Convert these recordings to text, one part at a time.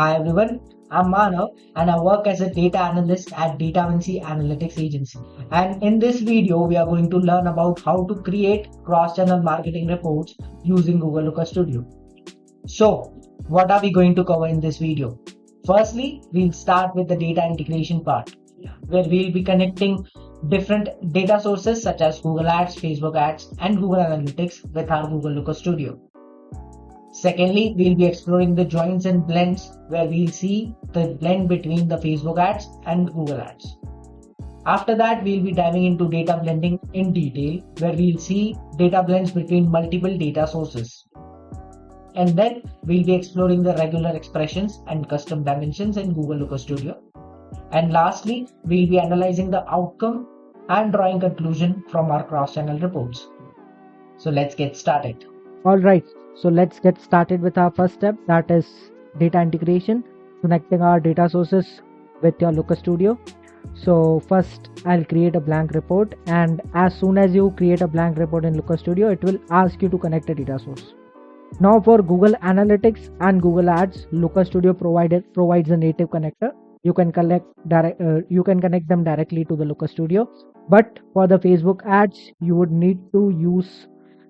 Hi everyone, I'm Manav and I work as a data analyst at Data Vinci Analytics Agency. And in this video, we are going to learn about how to create cross-channel marketing reports using Google Looker Studio. So, what are we going to cover in this video? Firstly, we'll start with the data integration part, where we'll be connecting different data sources such as Google Ads, Facebook Ads, and Google Analytics with our Google Looker Studio. Secondly, we'll be exploring the joins and blends where we'll see the blend between the Facebook ads and Google ads. After that, we'll be diving into data blending in detail where we'll see data blends between multiple data sources. And then we'll be exploring the regular expressions and custom dimensions in Google Looker Studio. And lastly, we'll be analyzing the outcome and drawing conclusion from our cross-channel reports. So let's get started. Alright, so let's get started with our first step, that is data integration, connecting our data sources with your Looker Studio. So first I'll create a blank report, and as soon as you create a blank report in Looker Studio, it will ask you to connect a data source. Now for Google Analytics and Google Ads, Looker Studio provides a native connector. You can connect them directly to the Looker Studio. But for the Facebook ads, you would need to use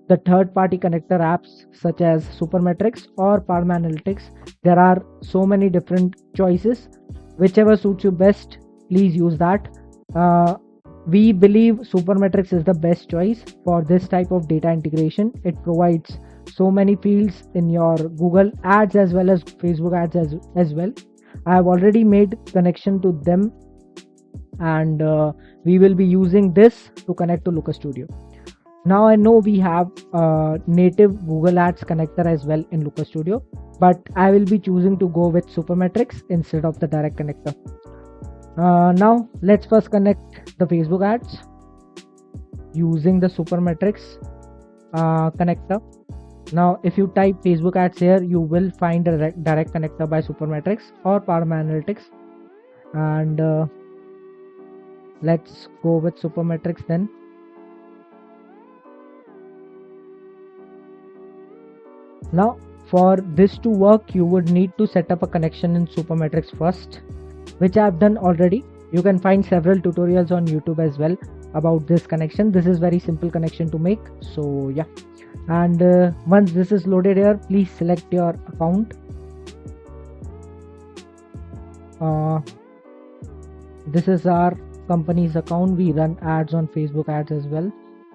the third-party connector apps such as Supermetrics or Palm Analytics. There are so many different choices. Whichever suits you best, please use that. We believe Supermetrics is the best choice for this type of data integration. It provides so many fields in your Google ads as well as Facebook ads as well. I have already made connection to them, and we will be using this to connect to Looker Studio. Now I know we have a native Google Ads connector as well in Looker Studio, but I will be choosing to go with Supermetrics instead of the direct connector. Now let's first connect the Facebook ads using the Supermetrics connector. Now if you type Facebook ads here, you will find a direct connector by Supermetrics or Palm Analytics, and let's go with Supermetrics then. Now for this to work, you would need to set up a connection in Supermetrics first, which I have done already. You can find several tutorials on YouTube as well about this connection. This is very simple connection to make, so yeah. And once this is loaded here, please select your account. This is our company's account. We run ads on Facebook ads as well,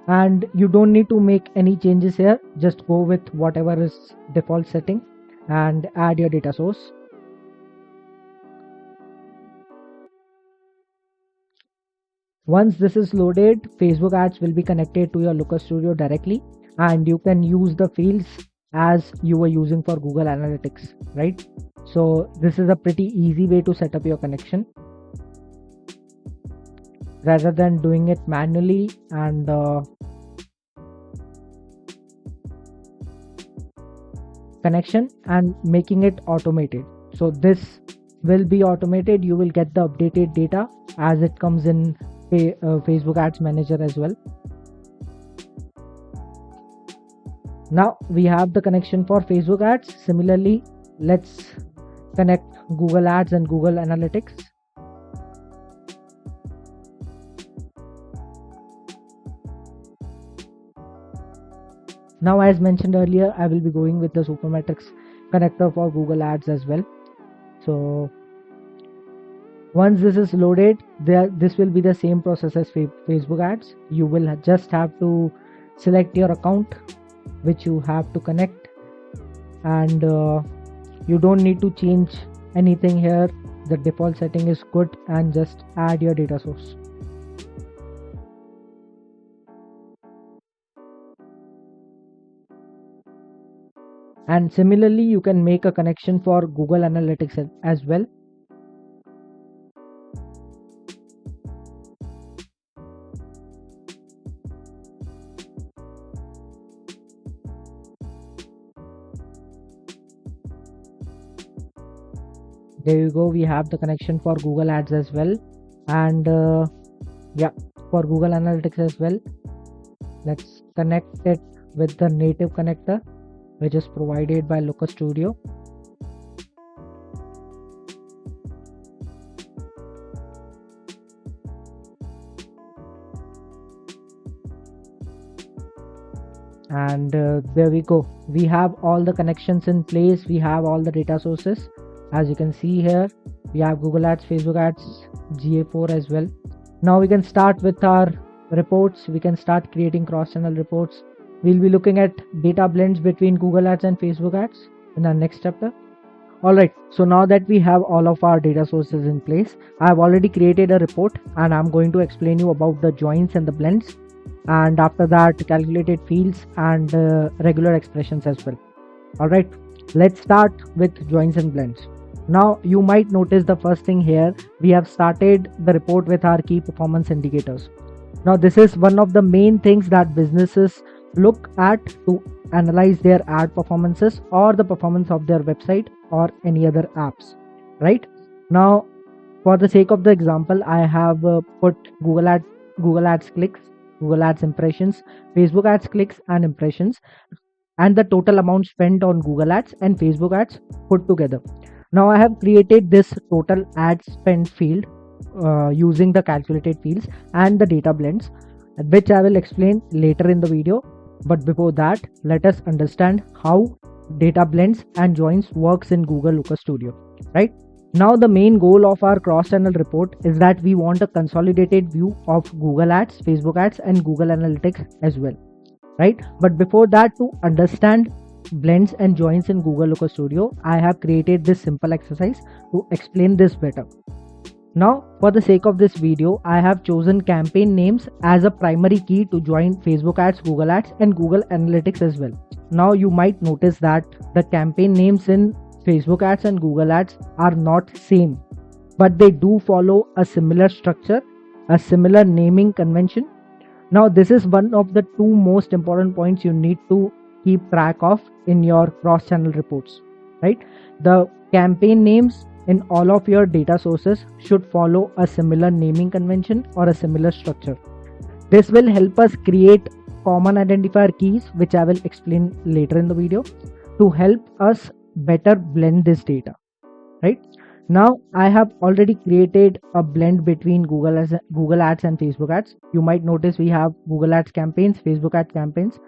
and you don't need to make any changes here. Just go with whatever is default setting and add your data source. Once this is loaded, Facebook ads will be connected to your Looker Studio directly, and you can use the fields as you were using for Google Analytics, right? So this is a pretty easy way to set up your connection rather than doing it manually and connection and making it automated. So this will be automated. You will get the updated data as it comes in Facebook Ads Manager as well. Now we have the connection for Facebook ads. Similarly, let's connect Google Ads and Google Analytics. Now, as mentioned earlier, I will be going with the Supermetrics connector for Google Ads as well. So once this is loaded, this will be the same process as Facebook ads. You will just have to select your account which you have to connect, and you don't need to change anything here. The default setting is good, and just add your data source. And similarly, you can make a connection for Google Analytics as well. There you go, we have the connection for Google Ads as well, and yeah, for Google Analytics as well. Let's connect it with the native connector which is provided by Looker Studio. and there we go. We have all the connections in place. We have all the data sources. As you can see here, we have Google Ads, Facebook Ads, GA4 as well. Now we can start with our reports. We can start creating cross-channel reports. We'll be looking at data blends between Google Ads and Facebook Ads in our next chapter. Alright, so now that we have all of our data sources in place, I have already created a report and I'm going to explain you about the joins and the blends, and after that calculated fields and regular expressions as well. Alright, let's start with joins and blends. Now you might notice the first thing here, we have started the report with our key performance indicators. Now this is one of the main things that businesses look at to analyze their ad performances or the performance of their website or any other apps, right? Now for the sake of the example, I have put Google Ads clicks, Google Ads impressions, Facebook Ads clicks and impressions, and the total amount spent on Google Ads and Facebook Ads put together. Now I have created this total ad spend field using the calculated fields and the data blends, which I will explain later in the video. But before that, let us understand how data blends and joins works in Google Looker Studio, right? Now the main goal of our cross-channel report is that we want a consolidated view of Google Ads, Facebook Ads and Google Analytics as well, right? But before that, to understand blends and joins in Google Looker Studio, I have created this simple exercise to explain this better. Now for the sake of this video, I have chosen campaign names as a primary key to join Facebook Ads, Google Ads and Google Analytics as well. Now you might notice that the campaign names in Facebook Ads and Google Ads are not same, but they do follow a similar structure, a similar naming convention. Now this is one of the two most important points you need to keep track of in your cross-channel reports, right? The campaign names in all of your data sources should follow a similar naming convention or a similar structure. This will help us create common identifier keys, which I will explain later in the video, to help us better blend this data, right? Now I have already created a blend between Google Ads and Facebook Ads. You might notice we have Google Ads campaigns, Facebook Ads campaigns,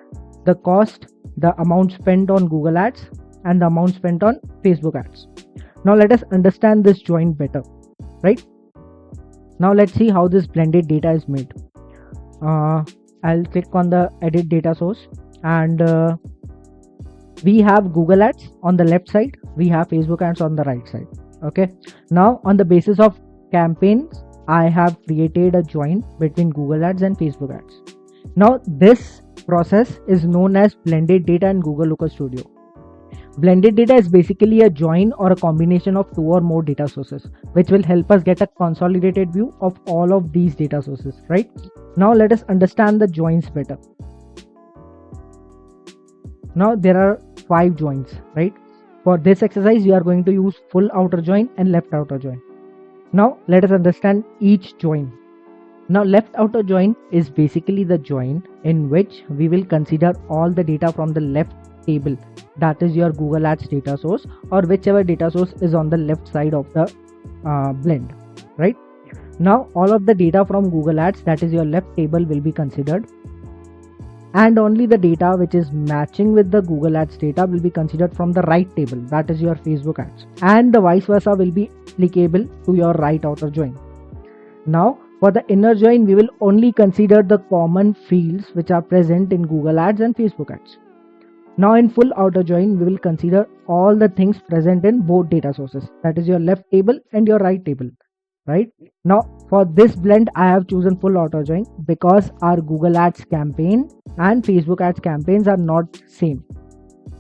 the cost, the amount spent on Google Ads and the amount spent on Facebook Ads. Now let us understand this join better, right? Now let's see how this blended data is made. I'll click on the edit data source, and we have Google Ads on the left side, we have Facebook Ads on the right side. Okay, now on the basis of campaigns, I have created a join between Google Ads and Facebook Ads. Now this process is known as blended data in Google Looker Studio. Blended data is basically a join or a combination of two or more data sources, which will help us get a consolidated view of all of these data sources, right? Now let us understand the joins better. Now there are 5 joins, right? For this exercise, we are going to use full outer join and left outer join. Now let us understand each join. Now left outer join is basically the join in which we will consider all the data from the left table, that is your Google Ads data source or whichever data source is on the left side of the blend, right? Now all of the data from Google Ads, that is your left table, will be considered, and only the data which is matching with the Google Ads data will be considered from the right table, that is your Facebook Ads, and the vice versa will be applicable to your right outer join. Now for the inner join, we will only consider the common fields which are present in Google Ads and Facebook Ads. Now in full outer join, we will consider all the things present in both data sources, that is your left table and your right table, right? Now for this blend, I have chosen full outer join because our Google Ads campaign and Facebook Ads campaigns are not same.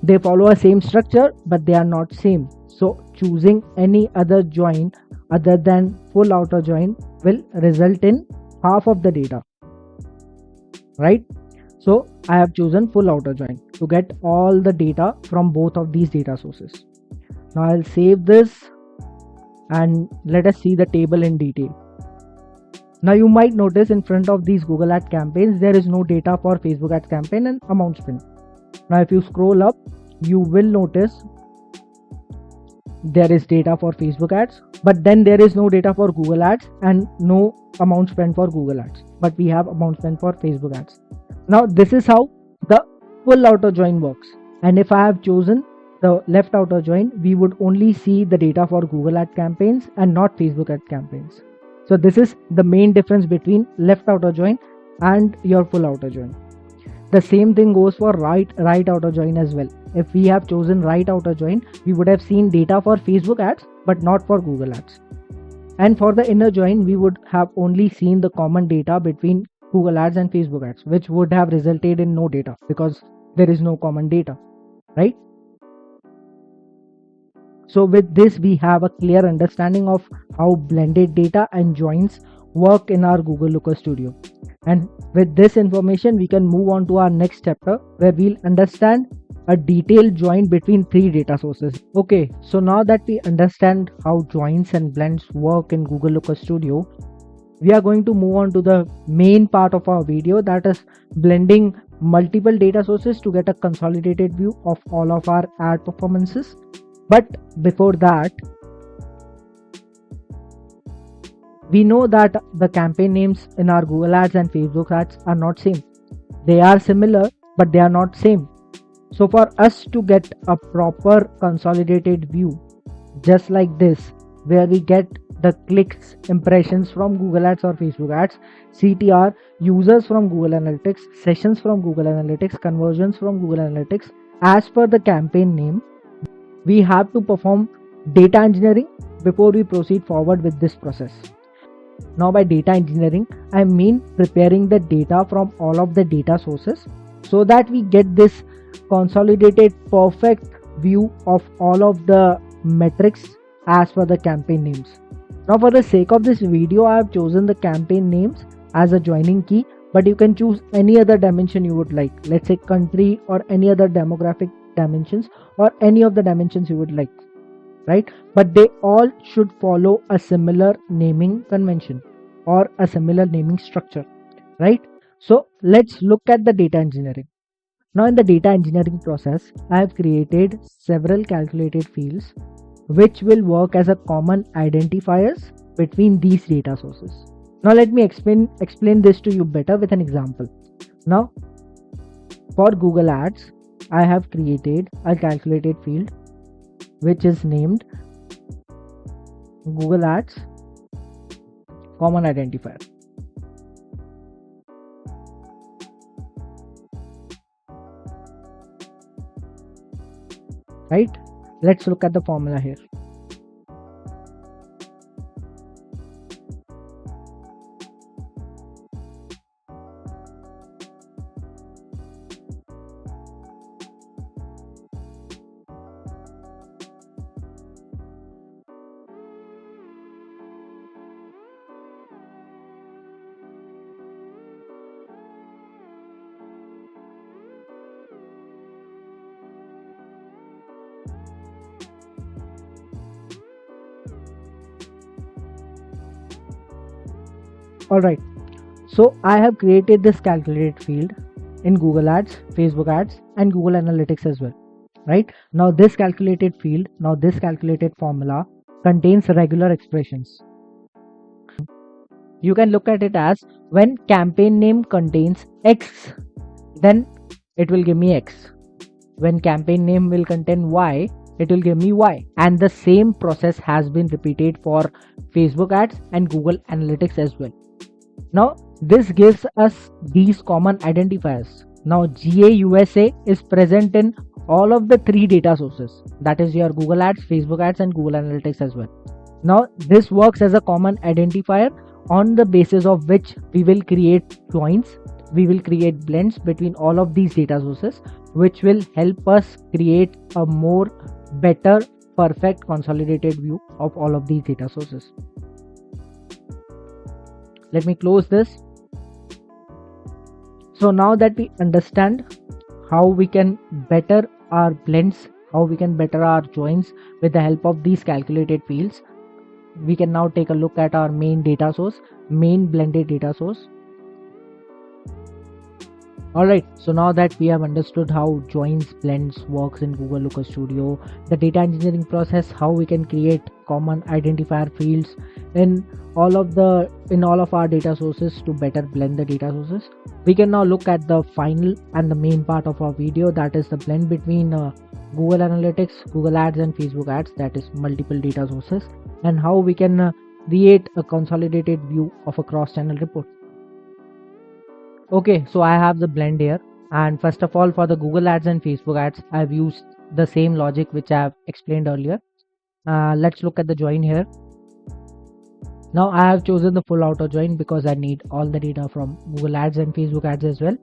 They follow a same structure, but they are not same. So choosing any other join other than full outer join will result in half of the data, right? So I have chosen full outer join to get all the data from both of these data sources. Now I'll save this and let us see the table in detail. Now you might notice in front of these Google Ads campaigns, there is no data for Facebook Ads campaign and amount spent. Now if you scroll up, you will notice there is data for Facebook Ads, but then there is no data for Google Ads and no amount spent for Google Ads, but we have amount spent for Facebook Ads. Now this is how the full outer join works. And if I have chosen the left outer join, we would only see the data for Google ad campaigns and not Facebook ad campaigns. So this is the main difference between left outer join and your full outer join. The same thing goes for right outer join as well. If we have chosen right outer join, we would have seen data for Facebook ads but not for Google ads. And for the inner join, we would have only seen the common data between Google ads and Facebook ads, which would have resulted in no data because there is no common data, right? So with this, we have a clear understanding of how blended data and joins work in our Google Looker Studio. And with this information, we can move on to our next chapter where we'll understand a detailed join between three data sources. Okay, so now that we understand how joins and blends work in Google Looker Studio, we are going to move on to the main part of our video, that is blending multiple data sources to get a consolidated view of all of our ad performances. But before that, we know that the campaign names in our Google ads and Facebook ads are not same. They are similar, but they are not same. So for us to get a proper consolidated view, just like this, where we get the clicks, impressions from Google ads or Facebook ads, CTR, users from Google Analytics, sessions from Google Analytics, conversions from Google Analytics, as per the campaign name, we have to perform data engineering before we proceed forward with this process. Now by data engineering, I mean preparing the data from all of the data sources so that we get this consolidated perfect view of all of the metrics as per the campaign names. Now for the sake of this video, I have chosen the campaign names as a joining key, but you can choose any other dimension you would like. Let's say country or any other demographic dimensions or any of the dimensions you would like, right? But they all should follow a similar naming convention or a similar naming structure, right? So let's look at the data engineering. Now in the data engineering process, I have created several calculated fields which will work as a common identifiers between these data sources. Now let me explain this to you better with an example. Now for Google Ads, I have created a calculated field which is named Google Ads common identifier. Right? Let's look at the formula here. Alright, so I have created this calculated field in Google Ads, Facebook Ads and Google Analytics as well. Right? Now this calculated field, this calculated formula contains regular expressions. You can look at it as when campaign name contains X, then it will give me X. When campaign name will contain Y, it will give me Y. And the same process has been repeated for Facebook ads and Google Analytics as well. Now this gives us these common identifiers. Now GA USA is present in all of the three data sources, that is your Google Ads, Facebook Ads and Google Analytics as well. Now this works as a common identifier on the basis of which we will create joins, we will create blends between all of these data sources, which will help us create a more better, perfect consolidated view of all of these data sources. Let me close this. So now that we understand how we can better our blends, how we can better our joins with the help of these calculated fields, we can now take a look at our main data source, main blended data source. Alright, so now that we have understood how joins, blends works in Google Looker Studio, the data engineering process, how we can create common identifier fields in all of our data sources to better blend the data sources. We can now look at the final and the main part of our video, that is the blend between Google Analytics, Google Ads and Facebook Ads, that is multiple data sources, and how we can create a consolidated view of a cross-channel report. Okay, so I have the blend here, and first of all, for the Google Ads and Facebook Ads, I have used the same logic which I have explained earlier. Let's look at the join here. Now I have chosen the full auto join because I need all the data from Google Ads and Facebook Ads as well,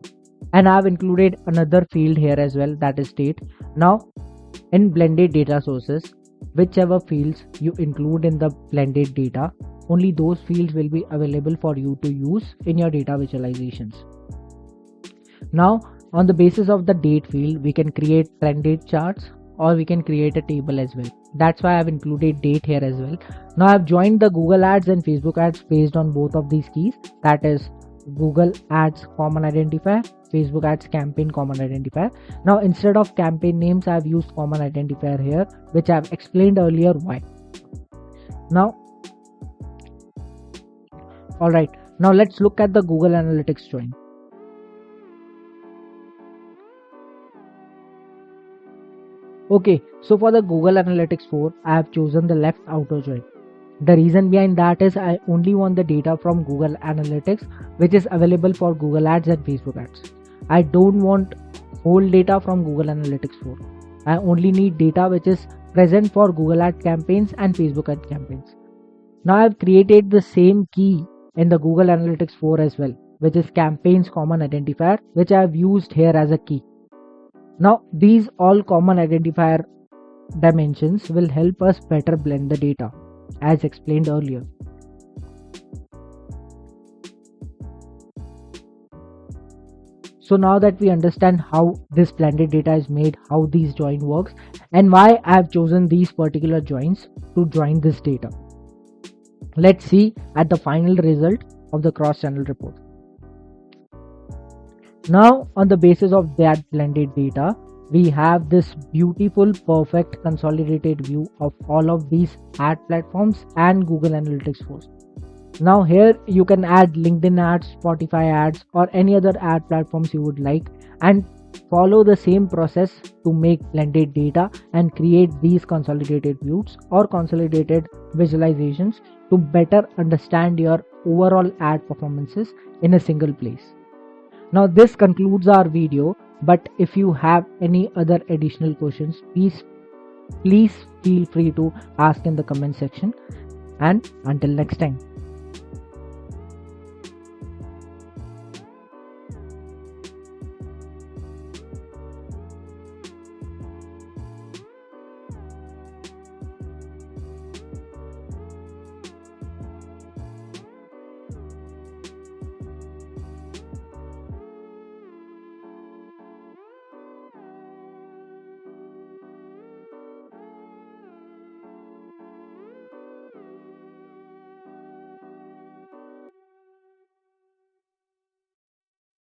and I have included another field here as well, that is date. Now in blended data sources, whichever fields you include in the blended data, only those fields will be available for you to use in your data visualizations. Now on the basis of the date field, we can create trended charts or we can create a table as well. That's why I've included date here as well. Now I've joined the Google Ads and Facebook Ads based on both of these keys, that is Google Ads common identifier, Facebook Ads campaign common identifier. Now instead of campaign names, I've used common identifier here, which I've explained earlier why. Now alright, now let's look at the Google Analytics join. Okay, so for the Google Analytics 4, I have chosen the left outer join. The reason behind that is I only want the data from Google Analytics which is available for Google Ads and Facebook Ads. I don't want whole data from Google Analytics 4. I only need data which is present for Google Ad campaigns and Facebook Ad campaigns. Now I have created the same key in the Google Analytics 4 as well, which is campaigns common identifier, which I have used here as a key. Now these all common identifier dimensions will help us better blend the data as explained earlier. So now that we understand how this blended data is made, how these join works, and why I have chosen these particular joins to join this data, let's see at the final result of the cross-channel report. Now on the basis of that blended data, we have this beautiful perfect consolidated view of all of these ad platforms and Google Analytics 4. Now here you can add LinkedIn ads, Spotify ads or any other ad platforms you would like, and follow the same process to make blended data and create these consolidated views or consolidated visualizations to better understand your overall ad performances in a single place. Now this concludes our video, but if you have any other additional questions, please feel free to ask in the comment section, and until next time.